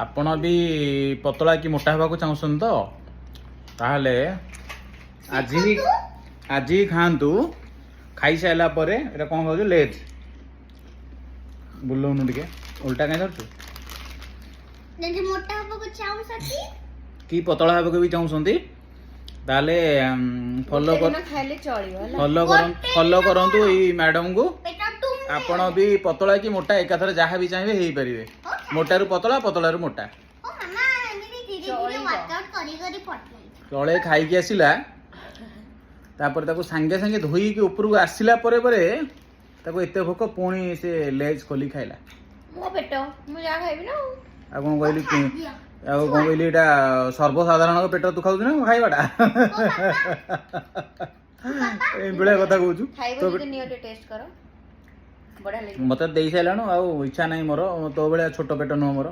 ଆପଣ ବି ପତଳା କି ମୋଟା ହେବାକୁ ଚାହୁଁଛନ୍ତି ତ ତାହେଲେ ଆଜି ଖାଆନ୍ତୁ। ଖାଇସାରିଲା ପରେ ଏଇଟା କ'ଣ କହୁଛୁ ଲେଜ୍ ବୁଲଉନୁ ଟିକେ ଉଲ୍ଟା କାହିଁ ଧରୁଛୁ ଯଦି ମୋଟା ହବାକୁ ଚାହୁଁଛନ୍ତି କି ପତଳା ହେବାକୁ ବି ଚାହୁଁଛନ୍ତି ତାହେଲେ ଫଲୋ କରନ୍ତୁ ଏଇ ମ୍ୟାଡମକୁ। ଆପଣ ବି ପତଳା କି ମୋଟା ଏକାଥରେ ଯାହା ବି ଚାହିଁବେ ହେଇପାରିବେ। ମୋଟାରୁ ପତଳା ପତଳାରୁ ମୋଟା ତଳେ ଖାଇକି ଆସିଲା ତାପରେ ତାକୁ ସାଙ୍ଗେ ସାଙ୍ଗେ ଧୋଇକି ଉପରକୁ ଆସିଲା ପରେ ପରେ ତାକୁ ଏତେ ଭୋକ ପୁଣି ସେ ଲେଜ୍ ଖୋଲି ଖାଇଲା। ମୋ ପେଟ ମୁଁ ଯାହା ଖାଇବି ନା ଆଉ କ'ଣ କହିଲି ଏଇଟା ସର୍ବସାଧାରଣଙ୍କ ପେଟ ତୁ ଖାଉଛୁ ନା ଖାଇବାଟା ଏଇଭଳିଆ କଥା କହୁଛୁ। ମତେ ଦେଇ ସାରିଲାଣୁ ଆଉ ଇଚ୍ଛା ନାହିଁ ମୋର ତୋ ଭଳିଆ ଛୋଟ ପେଟ ନୁହଁ ମୋର।